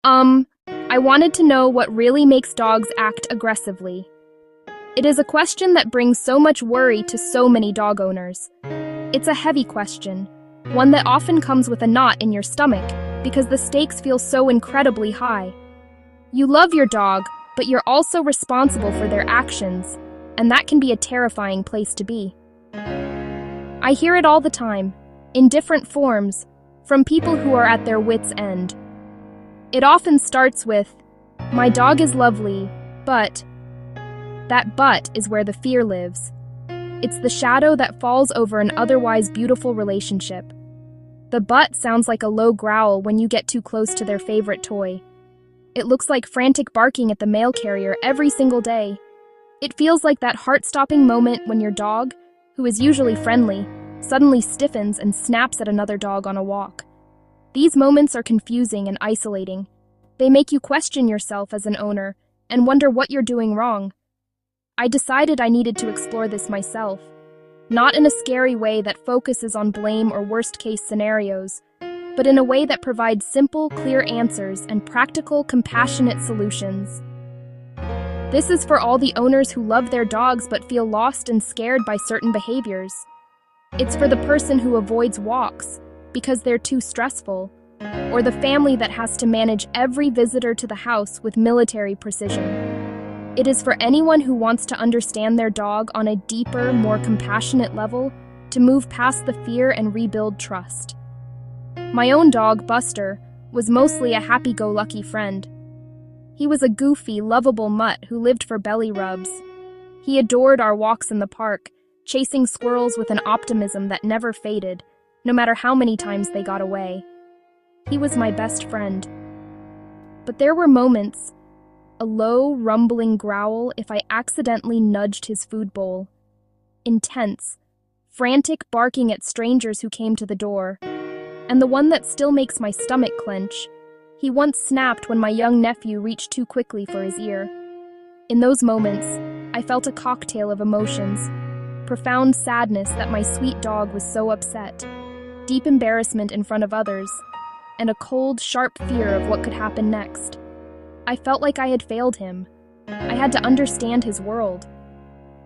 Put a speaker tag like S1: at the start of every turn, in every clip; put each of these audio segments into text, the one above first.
S1: Um, I wanted to know what really makes dogs act aggressively. It is a question that brings so much worry to so many dog owners. It's a heavy question, one that often comes with a knot in your stomach because the stakes feel so incredibly high. You love your dog, but you're also responsible for their actions, and that can be a terrifying place to be. I hear it all the time, in different forms, from people who are at their wits' end. It often starts with, "My dog is lovely, but..." That "but" is where the fear lives. It's the shadow that falls over an otherwise beautiful relationship. The "but" sounds like a low growl when you get too close to their favorite toy. It looks like frantic barking at the mail carrier every single day. It feels like that heart-stopping moment when your dog, who is usually friendly, suddenly stiffens and snaps at another dog on a walk. These moments are confusing and isolating. They make you question yourself as an owner and wonder what you're doing wrong. I decided I needed to explore this myself, not in a scary way that focuses on blame or worst-case scenarios, but in a way that provides simple, clear answers and practical, compassionate solutions. This is for all the owners who love their dogs but feel lost and scared by certain behaviors. It's for the person who avoids walks because they're too stressful, or the family that has to manage every visitor to the house with military precision. It is for anyone who wants to understand their dog on a deeper, more compassionate level, to move past the fear and rebuild trust. My own dog, Buster, was mostly a happy-go-lucky friend. He was a goofy, lovable mutt who lived for belly rubs. He adored our walks in the park, chasing squirrels with an optimism that never faded, no matter how many times they got away. He was my best friend. But there were moments, a low, rumbling growl if I accidentally nudged his food bowl. Intense, frantic barking at strangers who came to the door. And the one that still makes my stomach clench. He once snapped when my young nephew reached too quickly for his ear. In those moments, I felt a cocktail of emotions. Profound sadness that my sweet dog was so upset, deep embarrassment in front of others, and a cold, sharp fear of what could happen next. I felt like I had failed him. I had to understand his world.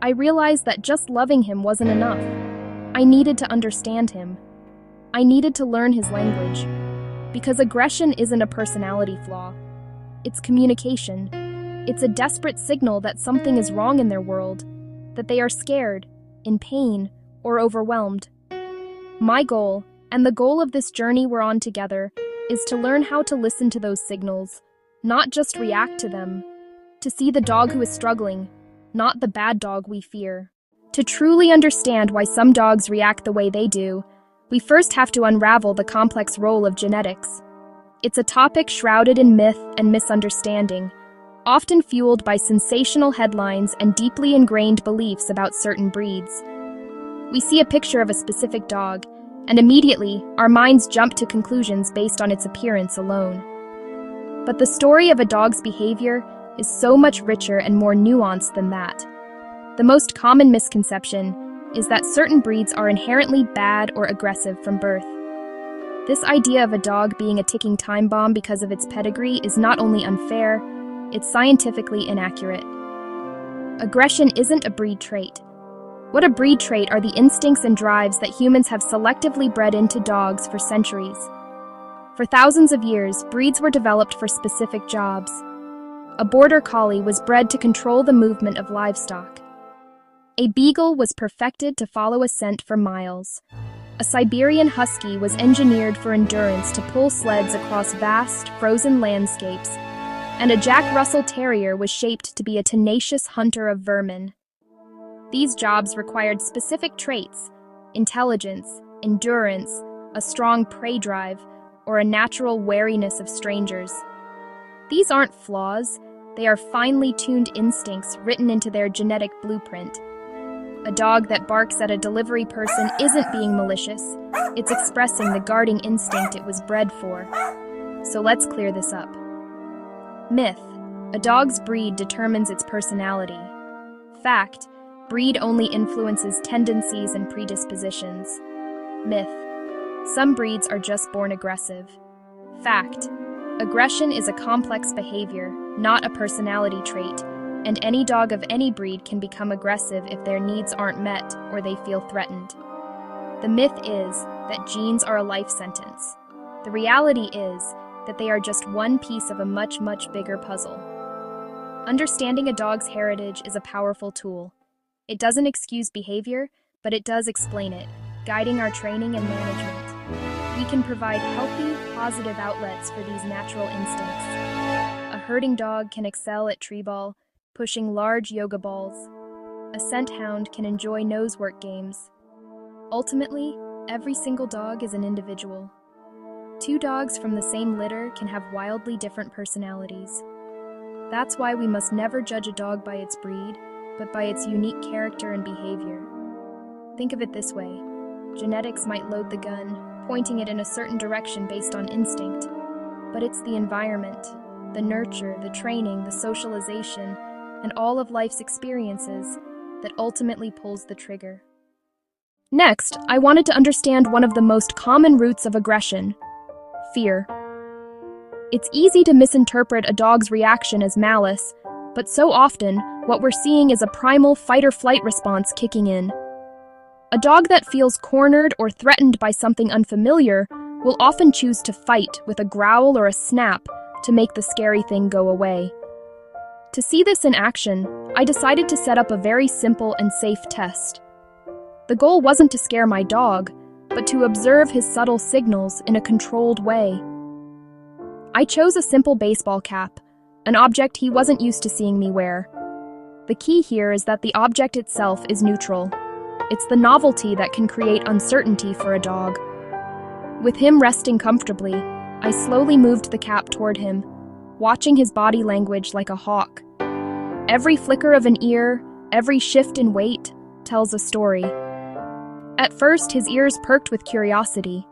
S1: I realized that just loving him wasn't enough. I needed to understand him. I needed to learn his language. Because aggression isn't a personality flaw. It's communication. It's a desperate signal that something is wrong in their world, that they are scared, in pain, or overwhelmed. My goal, and the goal of this journey we're on together, is to learn how to listen to those signals, not just react to them. To see the dog who is struggling, not the bad dog we fear. To truly understand why some dogs react the way they do, we first have to unravel the complex role of genetics. It's a topic shrouded in myth and misunderstanding, often fueled by sensational headlines and deeply ingrained beliefs about certain breeds. We see a picture of a specific dog, and immediately, our minds jump to conclusions based on its appearance alone. But the story of a dog's behavior is so much richer and more nuanced than that. The most common misconception is that certain breeds are inherently bad or aggressive from birth. This idea of a dog being a ticking time bomb because of its pedigree is not only unfair, it's scientifically inaccurate. Aggression isn't a breed trait. What a breed trait are the instincts and drives that humans have selectively bred into dogs for centuries. For thousands of years, breeds were developed for specific jobs. A border collie was bred to control the movement of livestock. A beagle was perfected to follow a scent for miles. A Siberian husky was engineered for endurance to pull sleds across vast, frozen landscapes, and a Jack Russell Terrier was shaped to be a tenacious hunter of vermin. These jobs required specific traits: intelligence, endurance, a strong prey drive, or a natural wariness of strangers. These aren't flaws, they are finely tuned instincts written into their genetic blueprint. A dog that barks at a delivery person isn't being malicious, it's expressing the guarding instinct it was bred for. So let's clear this up. Myth: a dog's breed determines its personality. Fact: breed only influences tendencies and predispositions. Myth: some breeds are just born aggressive. Fact: Aggression is a complex behavior, not a personality trait, and any dog of any breed can become aggressive if their needs aren't met or they feel threatened. The myth is that genes are a life sentence. The reality is that they are just one piece of a much, much bigger puzzle. Understanding a dog's heritage is a powerful tool. It doesn't excuse behavior, but it does explain it, guiding our training and management. We can provide healthy, positive outlets for these natural instincts. A herding dog can excel at tree ball, pushing large yoga balls. A scent hound can enjoy nosework games. Ultimately, every single dog is an individual. Two dogs from the same litter can have wildly different personalities. That's why we must never judge a dog by its breed, but by its unique character and behavior. Think of it this way. Genetics might load the gun, pointing it in a certain direction based on instinct, but it's the environment, the nurture, the training, the socialization, and all of life's experiences that ultimately pulls the trigger. Next, I wanted to understand one of the most common roots of aggression: fear. It's easy to misinterpret a dog's reaction as malice, but so often, what we're seeing is a primal fight-or-flight response kicking in. A dog that feels cornered or threatened by something unfamiliar will often choose to fight with a growl or a snap to make the scary thing go away. To see this in action, I decided to set up a very simple and safe test. The goal wasn't to scare my dog, but to observe his subtle signals in a controlled way. I chose a simple baseball cap, an object he wasn't used to seeing me wear. The key here is that the object itself is neutral. It's the novelty that can create uncertainty for a dog. With him resting comfortably, I slowly moved the cap toward him, watching his body language like a hawk. Every flicker of an ear, every shift in weight, tells a story. At first, his ears perked with curiosity,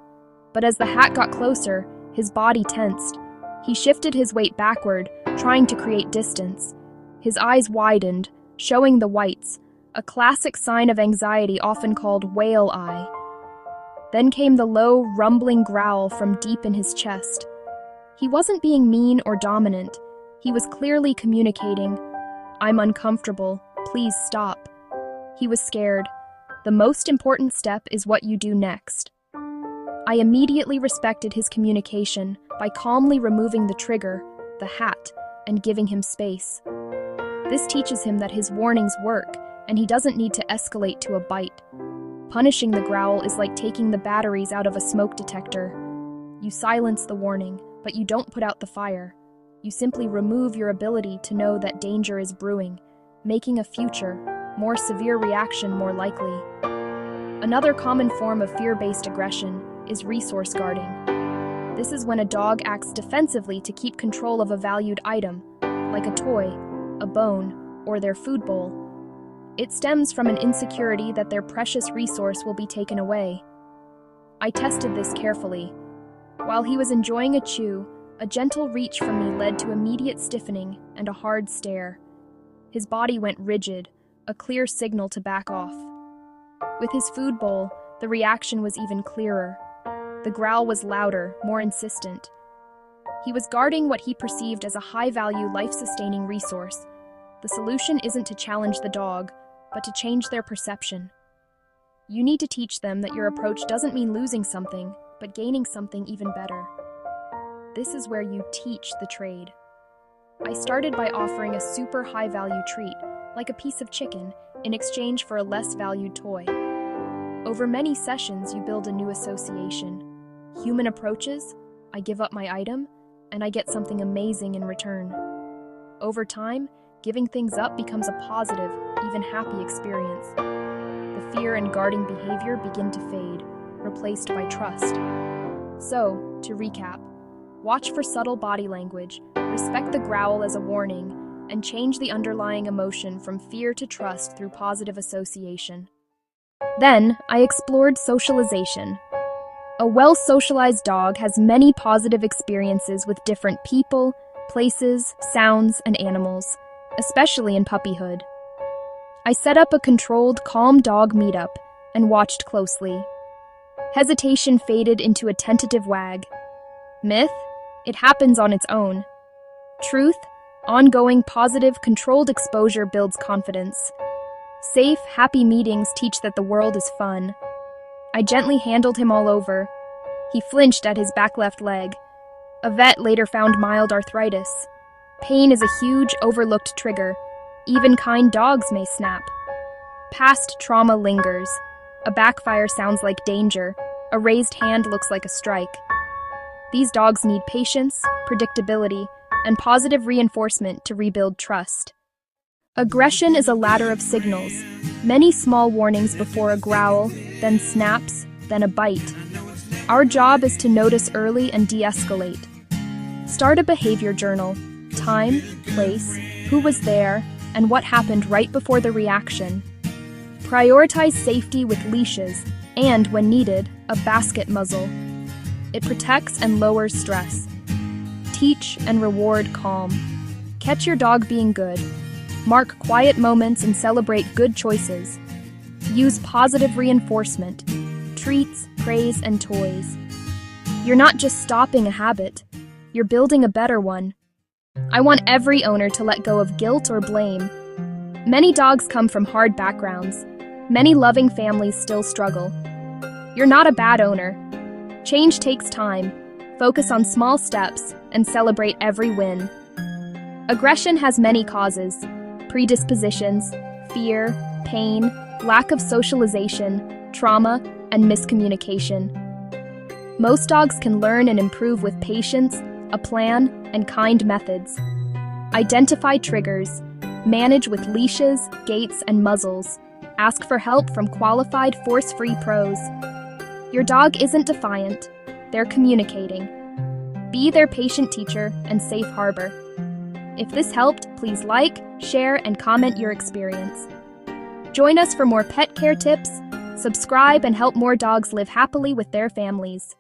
S1: but as the hat got closer, his body tensed. He shifted his weight backward, trying to create distance. His eyes widened, showing the whites, a classic sign of anxiety often called whale eye. Then came the low, rumbling growl from deep in his chest. He wasn't being mean or dominant. He was clearly communicating, "I'm uncomfortable, please stop." He was scared. The most important step is what you do next. I immediately respected his communication by calmly removing the trigger, the hat, and giving him space. This teaches him that his warnings work, and he doesn't need to escalate to a bite. Punishing the growl is like taking the batteries out of a smoke detector. You silence the warning, but you don't put out the fire. You simply remove your ability to know that danger is brewing, making a future, more severe reaction more likely. Another common form of fear-based aggression is resource guarding. This is when a dog acts defensively to keep control of a valued item, like a toy, a bone, or their food bowl. It stems from an insecurity that their precious resource will be taken away. I tested this carefully. While he was enjoying a chew, a gentle reach from me led to immediate stiffening and a hard stare. His body went rigid, a clear signal to back off. With his food bowl, the reaction was even clearer. The growl was louder, more insistent. He was guarding what he perceived as a high-value, life-sustaining resource. The solution isn't to challenge the dog, but to change their perception. You need to teach them that your approach doesn't mean losing something, but gaining something even better. This is where you teach the trade. I started by offering a super high-value treat, like a piece of chicken, in exchange for a less valued toy. Over many sessions, you build a new association. Human approaches, I give up my item, and I get something amazing in return. Over time, giving things up becomes a positive, even happy experience. The fear and guarding behavior begin to fade, replaced by trust. So, to recap, watch for subtle body language, respect the growl as a warning, and change the underlying emotion from fear to trust through positive association. Then, I explored socialization. A well-socialized dog has many positive experiences with different people, places, sounds, and animals, especially in puppyhood. I set up a controlled, calm dog meetup and watched closely. Hesitation faded into a tentative wag. Myth? It happens on its own. Truth, ongoing, positive, controlled exposure builds confidence. Safe, happy meetings teach that the world is fun. I gently handled him all over. He flinched at his back left leg. A vet later found mild arthritis. Pain is a huge, overlooked trigger. Even kind dogs may snap. Past trauma lingers. A backfire sounds like danger. A raised hand looks like a strike. These dogs need patience, predictability, and positive reinforcement to rebuild trust. Aggression is a ladder of signals. Many small warnings before a growl, then snaps, then a bite. Our job is to notice early and de-escalate. Start a behavior journal. Time, place, who was there, and what happened right before the reaction. Prioritize safety with leashes and, when needed, a basket muzzle. It protects and lowers stress. Teach and reward calm. Catch your dog being good. Mark quiet moments and celebrate good choices. Use positive reinforcement, treats, praise, and toys. You're not just stopping a habit, you're building a better one. I want every owner to let go of guilt or blame. Many dogs come from hard backgrounds. Many loving families still struggle. You're not a bad owner. Change takes time. Focus on small steps and celebrate every win. Aggression has many causes: predispositions, fear, pain, lack of socialization, trauma, and miscommunication. Most dogs can learn and improve with patience, a plan, and kind methods. Identify triggers. Manage with leashes, gates, and muzzles. Ask for help from qualified, force-free pros. Your dog isn't defiant. They're communicating. Be their patient teacher and safe harbor. If this helped, please like, share, and comment your experience. Join us for more pet care tips, subscribe, and help more dogs live happily with their families.